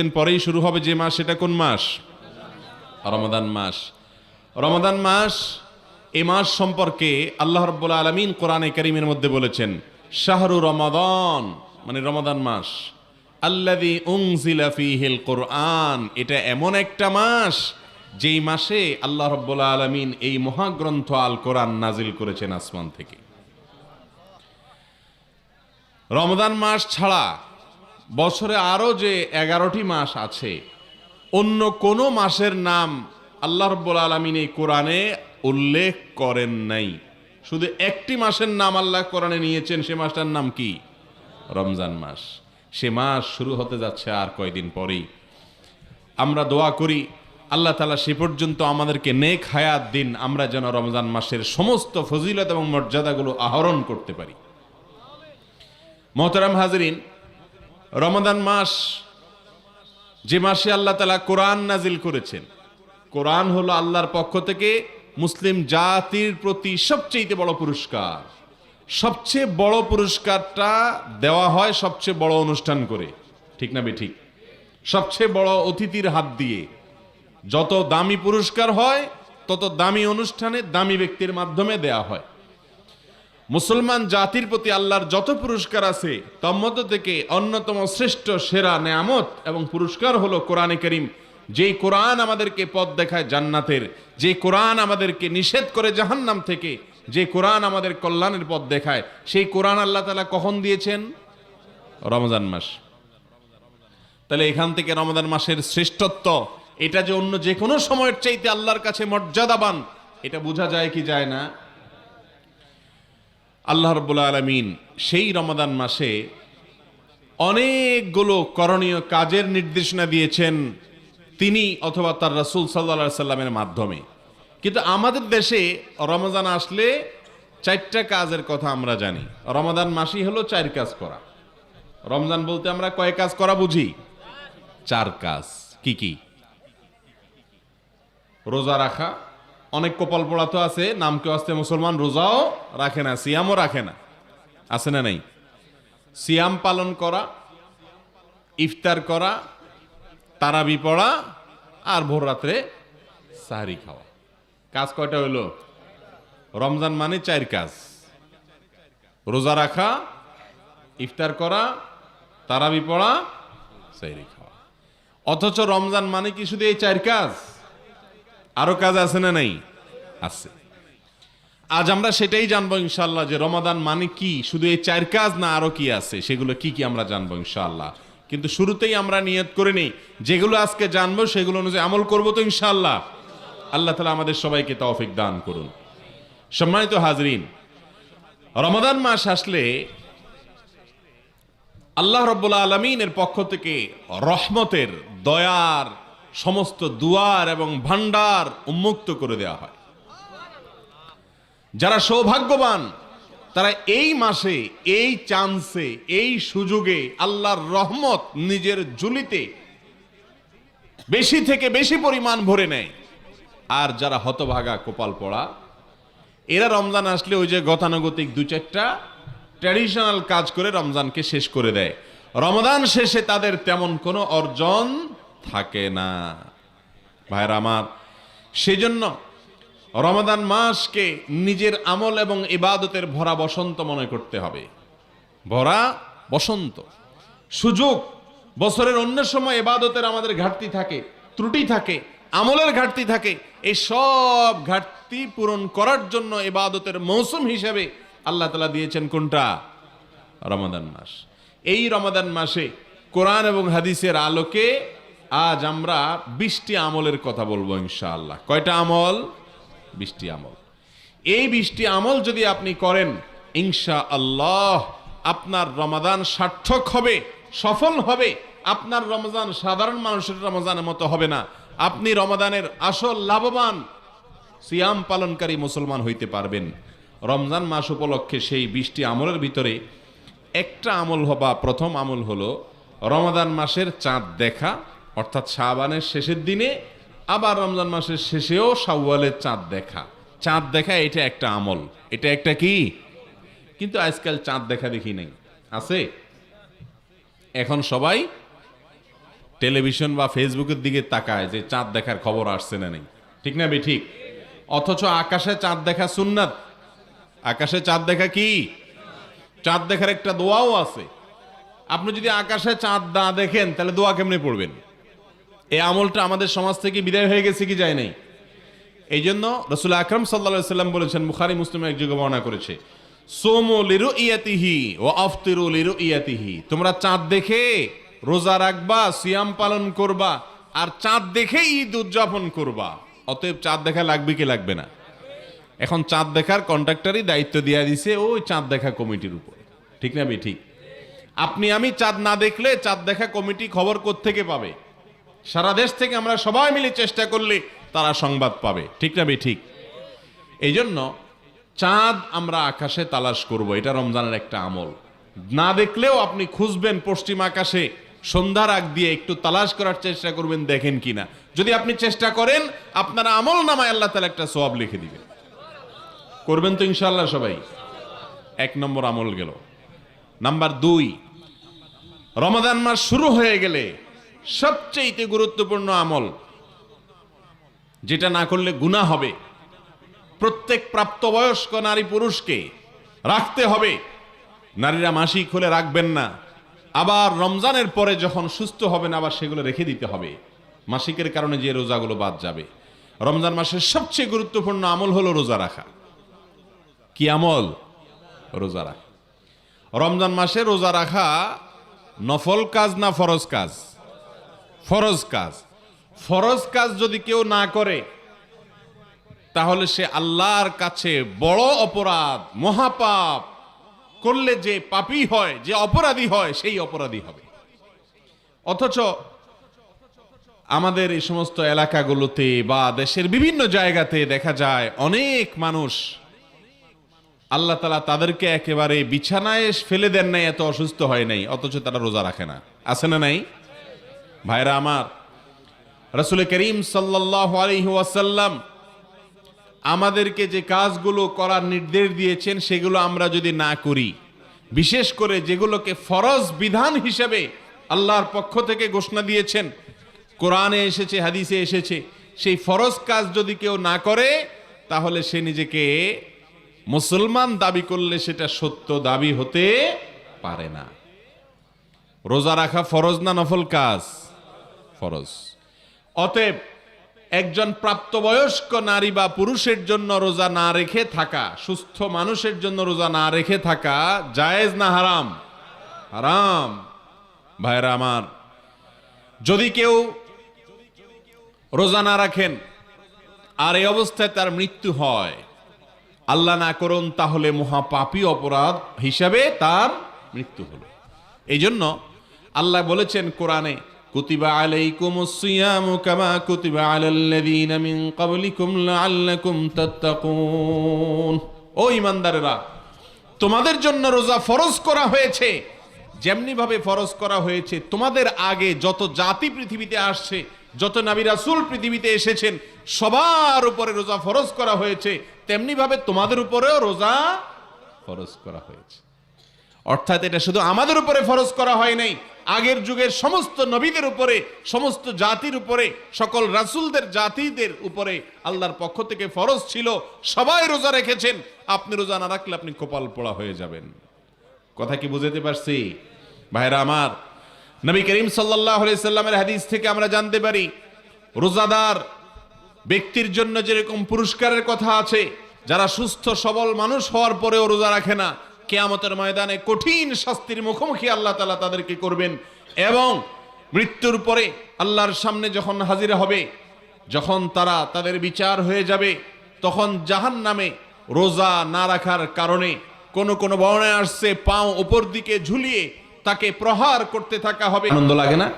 দিন পরেই শুরু হবে যে মাস, সেটা কোন মাস? রমাদান মাস। রমাদান মাস, এই মাস সম্পর্কে আল্লাহ রাব্বুল আলামিন কোরআনে কারীমের মধ্যে বলেছেন, শাহরু রমাদান, মানে রমাদান মাস, আল্লাযী উনজিলা ফীহিল কুরআন, এটা এমন একটা মাস যেই মাসে আল্লাহ রাব্বুল আলামিন এই মহাগ্রন্থ আল কোরআন নাজিল করেছেন আসমান থেকে। রমাদান মাস ছাড়া বছরে আরো যে 11টি মাস আছে, অন্য কোনো মাসের নাম আল্লাহ রাব্বুল আলামিন এই কোরআনে উল্লেখ করেন নাই। শুধু একটি মাসের নাম আল্লাহ কোরআনে নিয়েছেন, সে মাসটার নাম কি? রমজান মাস। সে মাস শুরু হতে যাচ্ছে আর কয়দিন পরেই। আমরা দোয়া করি আল্লাহ তাআলা সে পর্যন্ত আমাদেরকে নেক হায়াত দিন, আমরা যেন রমজান মাসের সমস্ত ফজিলত এবং মর্যাদাগুলো আহরণ করতে পারি। মোহতারাম হাজরিন, রমাদান মাস যে মাসে আল্লাহ তাআলা কোরআন নাজিল করেছেন, কোরআন হলো আল্লাহর পক্ষ থেকে মুসলিম জাতির প্রতি সবচেয়ে বড় পুরস্কার। সবচেয়ে বড় পুরস্কারটা দেওয়া হয় সবচেয়ে বড় অনুষ্ঠান করে, ঠিক না বেঠিক? সবচেয়ে বড় অতিথির হাত দিয়ে। যত দামি পুরস্কার হয় তত দামি অনুষ্ঠানে দামি ব্যক্তির মাধ্যমে দেয়া হয়। মুসলমান জাতির প্রতি আল্লাহর যত পুরস্কার আছে তার মধ্য থেকে অন্যতম শ্রেষ্ঠ সেরা নেয়ামত এবং পুরস্কার হলো কোরআনে কারীম। যেই কোরআন আমাদেরকে পথ দেখায় জান্নাতের, যে কোরআন আমাদেরকে নিষেধ করে জাহান্নাম থেকে, যে কোরআন আমাদের কল্যাণের পথ দেখায়, সেই কোরআন আল্লাহ তাআলা কখন দিয়েছেন? রমজান মাস। তাহলে এখান থেকে রমজান মাসের শ্রেষ্ঠত্ব, এটা যে অন্য যে কোনো সময়ের চাইতে আল্লাহর কাছে মর্যাদাবান, এটা বোঝা যায় কি যায় না? আল্লাহ রাব্বুল আলামিন সেই রমাদান মাসে অনেকগুলো করণীয় কাজের নির্দেশনা দিয়েছেন তিনি অথবা তার রাসূল সাল্লাল্লাহু আলাইহি সাল্লামের মাধ্যমে। কিন্তু আমাদের দেশে রমজান আসলে 4টা কাজের কথা আমরা জানি। রমাদান মাসই হলো 4 কাজ করা। রমজান বলতে আমরা কয় কাজ করা বুঝি? 4 কাজ। কি কি? রোজা রাখা। অনেক কপাল পোড়া তো আছে, নাম কেউ আসতে মুসলমান, রোজাও রাখে না, সিয়ামও রাখে না, আছে না নাই? সিয়াম পালন করা, ইফতার করা, তারাবি পড়া, আর ভোর রাত্রে সাহরি খাওয়া। কাজ কয়টা হইল? রমজান মানে 4 কাজ। রোজা রাখা, ইফতার করা, তারাবি পড়া, সাহরি খাওয়া। অথচ রমজান মানে কি শুধু এই 4 কাজ? আরো কাজ আছে না নাই? আছে। আজ আমরা সেটাই জানবো ইনশাআল্লাহ, যে রমাদান মানে কি, শুধু এই 4 কাজ না আরো কি আছে, সেগুলো কি কি আমরা জানবো ইনশাআল্লাহ। কিন্তু শুরুতেই আমরা নিয়ত করে নিই, যেগুলো আজকে জানবো সেগুলো অনুযায়ী আমল করবো তো ইনশাআল্লাহ। আল্লাহ তাআলা আমাদের সবাইকে তৌফিক দান করুন। সম্মানিত হাজরিন, রমাদান মাস আসলে আল্লাহ রাব্বুল আলামিনের পক্ষ থেকে রহমতের, দয়ার সমস্ত দুয়ার এবং ভান্ডার উন্মুক্ত করে দেওয়া হয়। যারা সৌভাগ্যবান তারা এই মাসে, এই চান্সে, এই সুযোগে আল্লাহর রহমত নিজের ঝুলিতে বেশি থেকে বেশি পরিমাণ ভরে নেয়। আর যারা হতভাগা, কপাল পড়া, এরা রমজান আসলে ওই যে গতানুগতিক 2-4টা ট্র্যাডিশনাল কাজ করে রমজানকে শেষ করে দেয়। রমজান শেষে তাদের তেমন কোনো অর্জন থাকে না। ভাইরা আমার, সেজন্য রমাদান মাসকে নিজের আমল এবং ইবাদতের ভরা বসন্ত মনে করতে হবে। ভরা বসন্ত, সুযোগ। বছরের অন্য সময় ইবাদতের আমাদের ঘাটতি থাকে, ত্রুটি থাকে, আমলের ঘাটতি থাকে। এই সব ঘাটতি পূরণ করার জন্য ইবাদতের মৌসুম হিসেবে আল্লাহ তাআলা দিয়েছেন কোনটা? রমাদান মাস। এই রমাদান মাসে কোরআন এবং হাদিসের আলোকে আজ আমরা 20টি আমলের কথা বলবো ইনশাআল্লাহ। কয়টা আমল? 20টি আমল। এই 20টি আমল যদি আপনি করেন ইনশাআল্লাহ আপনার রমাদান সার্থক হবে, সফল হবে। আপনার রমজান সাধারণ মানুষের রমজানের মতো হবে না। আপনি রমাদানের আসল লাভবান সিয়াম পালনকারী মুসলমান হইতে পারবেন। রমজান মাস উপলক্ষে সেই 20টি আমলের ভিতরে একটা আমল বা প্রথম আমল হলো রমাদান মাসের চাঁদ দেখা, অর্থাৎ শাবানের শেষের দিনে, আবার রমজান মাসের শেষেও শাওয়ালের চাঁদ দেখা। চাঁদ দেখা এটা একটা আমল, এটা একটা কি? কিন্তু আজকাল চাঁদ দেখা দেখি নেই, আছে? এখন সবাই টেলিভিশন বা ফেসবুকের দিকে তাকায় যে চাঁদ দেখার খবর আসছে না নেই, ঠিক না ঠিক? অথচ আকাশে চাঁদ দেখা সুন্নাত। আকাশে চাঁদ দেখা কি? চাঁদ দেখার একটা দোয়াও আছে। আপনি যদি আকাশে চাঁদ না দেখেন তাহলে দোয়া কেমনে পড়বেন? এই আমলটা আমাদের সমাজ থেকে বিদায় হয়ে গেছে কি যায় নাই? এই জন্য রাসূল আকরাম সাল্লাল্লাহু আলাইহি সাল্লাম বলেছেন, বুখারী মুসলিম এক জায়গায় বর্ণনা করেছে, সোমু লিরুইয়াতিহি ওয়া আফতিরু লিরুইয়াতিহি, তোমরা চাঁদ দেখে রোজা রাখবা, সিয়াম পালন করবা, আর চাঁদ দেখে ঈদ উদযাপন করবা। অতএব চাঁদ দেখা লাগবে কি লাগবে না? এখন চাঁদ দেখার কন্ট্রাক্টরই দায়িত্ব দিয়ে দিছে ওই চাঁদ দেখা কমিটির উপর, ঠিক না ঠিক? আপনি আমি চাঁদ না দেখলে চাঁদ দেখা কমিটি খবর কোত্থেকে পাবে? সারা দেশ থেকে আমরা সবাই মিলে চেষ্টা করলে তারা সংবাদ পাবে, ঠিক না ঠিক? এই জন্য চাঁদ আমরা আকাশে তালাশ করব, এটা রমজানের একটা আমল। না দেখলেও আপনি খুঁজবেন পশ্চিম আকাশে, সন্ধ্যার আগ দিয়ে একটু তালাশ করার চেষ্টা করবেন, দেখেন কিনা। যদি আপনি চেষ্টা করেন, আপনার আমল নামায় আল্লাহ তাআলা একটা সওয়াব লিখে দিবেন। করবেন তো ইনশাআল্লাহ সবাই? এক নম্বর আমল গেল। নাম্বার 2, রমাদান মাস শুরু হয়ে গেলে সবচেয়ে গুরুত্বপূর্ণ আমল, যেটা না করলে গুনাহ হবে, প্রত্যেক প্রাপ্তবয়স্ক নারী পুরুষকে রাখতে হবে। নারীরা মাসিক হলে রাখবেন না, আবার রমজানের পরে যখন সুস্থ হবেন আবার সেগুলো রেখে দিতে হবে। মাসিকের কারণে যে রোজাগুলো বাদ যাবে। রমজান মাসের সবচেয়ে গুরুত্বপূর্ণ আমল হলো রোজা রাখা। কি আমল? রোজা রাখা। রমজান মাসে রোজা রাখা নফল কাজ না ফরজ কাজ? ফরজ কাজ। ফরজ কাজ যদি কেউ না করে তাহলে সে আল্লাহর কাছে বড় অপরাধ, মহাপাপ করলে যে পাপী হয়, যে অপরাধী হয়, সেই অপরাধী হবে। অথচ আমাদের এই সমস্ত এলাকাগুলোতে বা দেশের বিভিন্ন জায়গাতে দেখা যায় অনেক মানুষ, আল্লাহ তাআলা তাদেরকে একেবারে বিছানায় ফেলে দেন নাই, এত অসুস্থ হয় নাই, অথচ তারা রোজা রাখে না। আছে না নাই? ভাইরা আমার, রাসূল করিম সাল্লাল্লাহু আলাইহি ওয়াসাল্লাম আমাদেরকে যে কাজগুলো করার নির্দেশ দিয়েছেন সেগুলো আমরা যদি না করি, বিশেষ করে যেগুলোকে ফরজ বিধান হিসেবে আল্লাহর পক্ষ থেকে ঘোষণা দিয়েছেন, কোরআনে এসেছে, হাদিসে এসেছে, সেই ফরজ কাজ যদি কেউ না করে তাহলে সে নিজেকে মুসলমান দাবি করলে সেটা সত্য দাবি হতে পারে না। রোজা রাখা ফরজ না নফল কাজ? ফরজ। অতএব একজন প্রাপ্তবয়স্ক নারী বা পুরুষের জন্য রোজা না রেখে থাকা, সুস্থ মানুষের জন্য রোজা না রেখে থাকা জায়েজ না হারাম? হারাম। ভাইরা আমার, যদি কেউ রোজা না রাখেন আর এই অবস্থায় তার মৃত্যু হয়, আল্লাহ না করুন, তাহলে মহাপাপী অপরাধ হিসাবে তার মৃত্যু হলো। এই জন্য আল্লাহ বলেছেন কোরআনে, কুতিবা আলাইকুমুস সিয়ামু কামা কুতিবা আলাল্লাযীনা মিন ক্বাবলিকুম লাআল্লাকুম তাত্তাকুন। ও ঈমানদারেরা, তোমাদের জন্য রোজা ফরজ করা হয়েছে যেমনি ভাবে ফরজ করা হয়েছে তোমাদের আগে যত জাতি পৃথিবীতে আসছে, যত নবী রাসূল পৃথিবীতে এসেছেন, সবার উপরে রোজা ফরজ করা হয়েছে, তেমনি ভাবে তোমাদের উপরেও রোজা ফরজ করা হয়েছে। অর্থাৎ এটা শুধু আমাদের উপরে ফরজ করা হয় নাই, আগের যুগের সমস্ত নবীদের উপরে, সমস্ত জাতির উপরে, সকল রাসূলদের জাতিদের উপরে আল্লাহর পক্ষ থেকে ফরজ ছিল। সবাই রোজা রেখেছেন। আপনি রোজা না রাখলে আপনি কপাল পোড়া হয়ে যাবেন। কথা কি বুঝতে পারছি? ভাইরা আমার, নবী করিম সাল্লাল্লাহু আলাইহি সাল্লামের হাদিস থেকে আমরা জানতে পারি, রোজাদার ব্যক্তির জন্য যেরকম পুরস্কারের কথা আছে, যারা সুস্থ সবল মানুষ হওয়ার পরেও রোজা রাখে না, কিয়ামতের ময়দানে কঠিন শাস্তির মুখোমুখি আল্লাহ তাআলা তাদেরকে করবেন। এবং মৃত্যুর পরে আল্লাহর সামনে যখন হাজির হবে, যখন তারা তাদের বিচার হয়ে যাবে, তখন জাহান্নামে রোজা না রাখার কারণে কোন কোন বর্ণনায় আসছে পাও উপর দিকে ঝুলিয়ে তাকে প্রহার করতে থাকা হবে। আনন্দ লাগে না?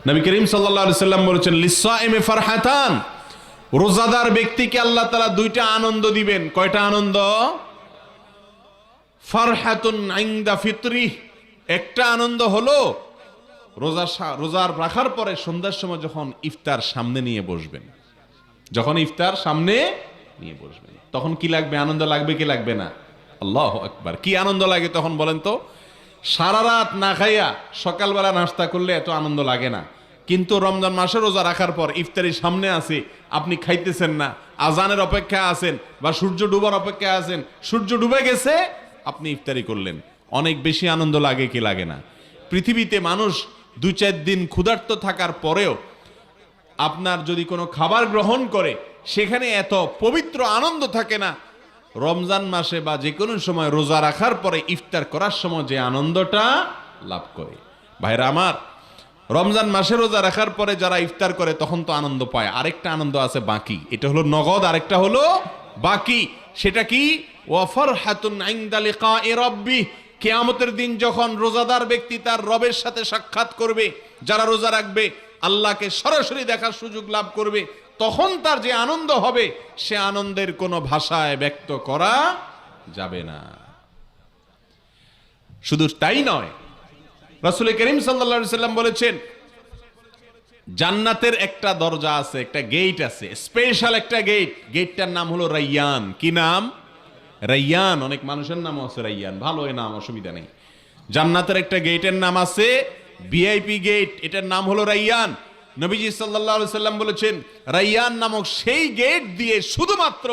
নবী করিম সাল্লাল্লাহু আলাইহি সাল্লাম বলেছেন, লিসাইমি ফারহাতান, রোজাদার ব্যক্তিকে আল্লাহ তাআলা দুইটা আনন্দ দিবেন। কয়টা আনন্দ? ফারহাতুন ইনদা ফিতরি, একটা আনন্দ হলো রোজার রাখার পরে সন্ধ্যার সময় যখন ইফতার সামনে নিয়ে বসবেন, যখন ইফতার সামনে নিয়ে বসবেন, তখন কি লাগবে? আনন্দ লাগবে কি লাগবে না? আল্লাহু আকবার। কি আনন্দ লাগে তখন বলেন তো? সারা রাত না খাইয়া সকালবেলা নাস্তা করলে এত আনন্দ লাগে না। কিন্তু রমজান মাসে রোজা রাখার পর ইফতারির সামনে আছে, আপনি খাইতেছেন না, আজানের অপেক্ষায় আছেন বা সূর্য ডুবার অপেক্ষায় আছেন, সূর্য ডুবে গেছে, আপনি ইফতারি করলেন, অনেক বেশি আনন্দ লাগে কি লাগে না? পৃথিবীতে মানুষ 2-4 দিন ক্ষুধার্ত থাকার পরেও আপনার যদি কোনো খাবার গ্রহণ করে সেখানে এত পবিত্র আনন্দ থাকে না, রমজান মাসে বা যে কোনো সময় রোজা রাখার পরে ইফতার করার সময় যে আনন্দটা লাভ করে। ভাইরা আমার, রমজান মাসে রোজা রাখার পরে যারা ইফতার করে তখন তো আনন্দ পায়, আরেকটা আনন্দ আছে বাকি, এটা হলো নগদ, আরেকটা হলো বাকি। সেটা কি? ওয়াফারহাতুন ইনদা লিকাই রাব্বি, কিয়ামতের দিন যখন রোজাদার ব্যক্তি তার রবের সাথে সাক্ষাৎ করবে, যারা রোজা রাখবে আল্লাহকে সরাসরি দেখার সুযোগ লাভ করবে, তখন তার যে আনন্দ হবে সে আনন্দের কোনো ভাষায় ব্যক্ত করা যাবে না। শুধু তাই নয়, রাসূল করিম সাল্লাল্লাহু আলাইহি সাল্লাম বলেছেন জান্নাতের একটা দরজা আছে, একটা গেট আছে, স্পেশাল একটা গেট, গেটটার নাম হলো রাইয়ান। কি নাম? রাইয়ান। অনেক মানুষের নাম আছে রাইয়ান, ভালো এই নাম, অসুবিধা নেই। জান্নাতের একটা গেটের নাম আছে ভিআইপি গেট, এটার নাম হলো রাইয়ান। নবীজি সাল্লাল্লাহু আলাইহি সাল্লাম বলেছেন রাইয়ান নামক সেই গেট দিয়ে শুধুমাত্র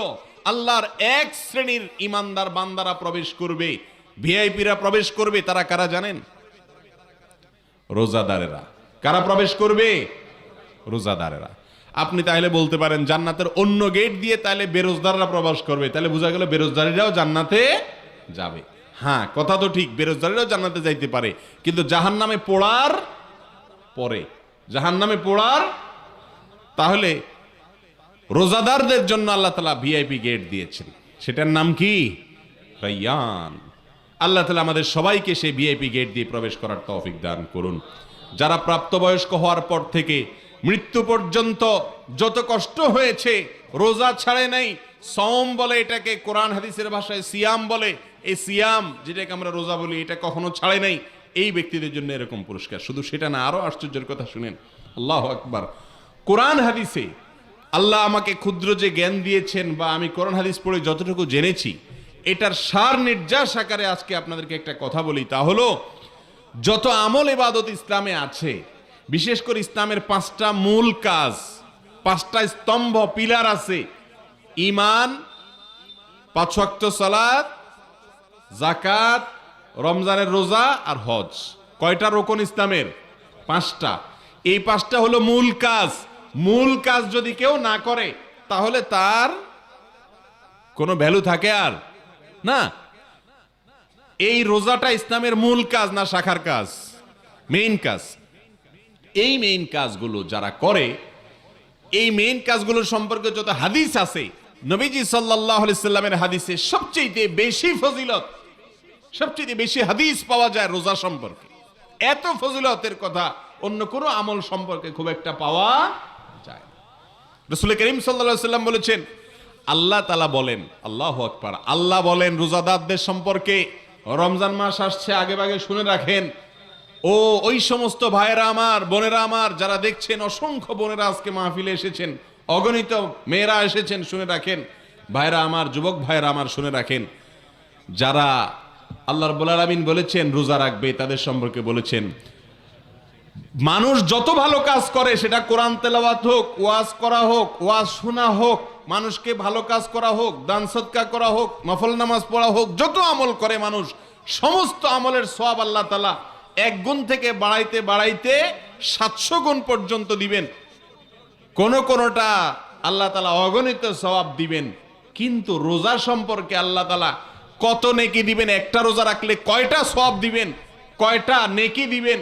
আল্লাহর এক শ্রেণীর ইমানদার বান্দারা প্রবেশ করবে, ভিআইপিরা প্রবেশ করবে। তারা কারা জানেন? রোজাদারেরা। কারা প্রবেশ করবে? রোজাদারেরা। আপনি তাহলে বলতে পারেন জান্নাতের অন্য গেট দিয়ে তাহলে বেরোজদাররা প্রবেশ করবে, তাহলে বোঝা গেল বেরোজদারিরাও জান্নাতে যাবে। হ্যাঁ, কথা তো ঠিক, বেরোজদারিরাও জান্নাতে যাইতে পারে, কিন্তু জাহান্নামে পোড়ার পরে, জাহান্নামে পোড়ার। তাহলে রোজাদারদের জন্য আল্লাহ তাআলা ভিআইপি গেট দিয়েছেন, সেটার নাম কি? রাইয়ান। আল্লাহ তাআলা আমাদের সবাইকে সেই ভিআইপি গেট দিয়ে প্রবেশ করার তৌফিক দান করুন। যারা প্রাপ্তবয়স্ক হওয়ার পর থেকে মৃত্যু পর্যন্ত যত কষ্ট হয়েছে, রোজা ছাড়ে নাই, সওম বলে এটাকে, কোরআন হাদিসের ভাষায় সিয়াম বলে, এই সিয়াম যেটাকে আমরা রোজা বলি, এটা কখনো ছাড়ে নাই, এই ব্যক্তিদের জন্য এরকম পুরস্কার। শুধু সেটা না, আরো আশ্চর্যের কথা শুনেন, আল্লাহু আকবার। কোরআন হাদিসে আল্লাহ আমাকে ক্ষুদ্র যে জ্ঞান দিয়েছেন বা আমি কোরআন হাদিস পড়ে যতটুকু জেনেছি, এটার সার নির্যাস আকারে আজকে আপনাদেরকে একটা কথা বলি, তা হলো যত আমল ইবাদত ইসলামে আছে, বিশেষ করে ইসলামের 5টা মূল কাজ, 5টা স্তম্ভ পিলার আছে, ঈমান, 5 ওয়াক্ত সালাত, যাকাত, রমজানের রোজা আর হজ। কয়টা রোকন ইসলামের? 5টা। এই 5টা হলো মূল কাজ। মূল কাজ যদি কেউ না করে তাহলে তার কোনো ভ্যালু থাকে আর না। এই রোজাটা ইসলামের মূল কাজ না শাখার কাজ? মেইন কাজ। এই মেইন কাজগুলো যারা করে, এই মেইন কাজগুলোর সম্পর্কে যত হাদিস আছে, নবীজি সাল্লাল্লাহু আলাইহি সাল্লামের হাদিসে সবচেয়ে বেশি ফজিলত, সবচেয়ে বেশি হাদিস পাওয়া যায় রোজা সম্পর্কে। এত ফজিলতের কথা অন্য কোনো আমল সম্পর্কে খুব একটা পাওয়া যায় না। রাসূল করিম সাল্লাল্লাহু আলাইহি সাল্লাম বলেছেন, আল্লাহ তাআলা বলেন, আল্লাহু আকবার, আল্লাহ বলেন রোজাদারদের সম্পর্কে, রমজান মাস আসছে, আগে ভাগে শুনে রাখেন। ও ওই সমস্ত ভাইয়েরা আমার, বোনেরা আমার যারা দেখছেন, অসংখ্য বোনেরা আজকে মাহফিলে এসেছেন, অগণিত মেয়েরা এসেছেন, শুনে রাখেন। ভাইয়েরা আমার, যুবক ভাইয়েরা আমার, শুনে রাখেন। যারা আল্লাহ রাব্বুল আলামিন বলেছেন রোজা রাখবে, তাদের সম্পর্কে বলেছেন মানুষ যত ভালো কাজ করে, সেটা কোরআন তেলাওয়াত হোক, ওয়াজ করা হোক, ওয়াজ শোনা হোক, মানুষকে ভালো কাজ করা হোক, দান সদকা করা হোক, নফল নামাজ পড়া হোক, যত আমল করে মানুষ, সমস্ত আমলের সওয়াব আল্লাহ তাআলা 1 গুণ থেকে বাড়াইতে বাড়াইতে 700 গুণ পর্যন্ত দিবেন। কোনটা আল্লাহ তাআলা অগণিত সওয়াব দিবেন। কিন্তু রোজা সম্পর্কে আল্লাহ তাআলা কত নেকি দিবেন, একটা রোজা রাখলে কয়টা সওয়াব দিবেন, কয়টা নেকি দিবেন,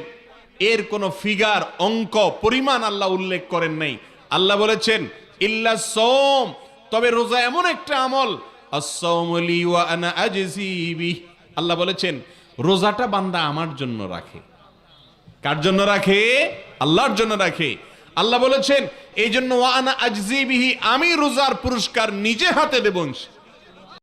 এর কোন ফিগার, অঙ্ক, পরিমাণ আল্লাহ উল্লেখ করেন নাই। আল্লাহ বলেছেন ইল্লা সাওম, তবে রোজা এমন একটা আমল, আস-সাওমু লি ওয়া আনা আজজি বিহ। আল্লাহ বলেছেন রোজাটা বান্দা আমার জন্য রাখে। কার জন্য রাখে? আল্লাহর জন্য রাখে। আল্লাহ বলেছেন এই জন্য ওয়া আনা আজজি বিহি, আমি রোজার পুরস্কার নিজে হাতে দেব।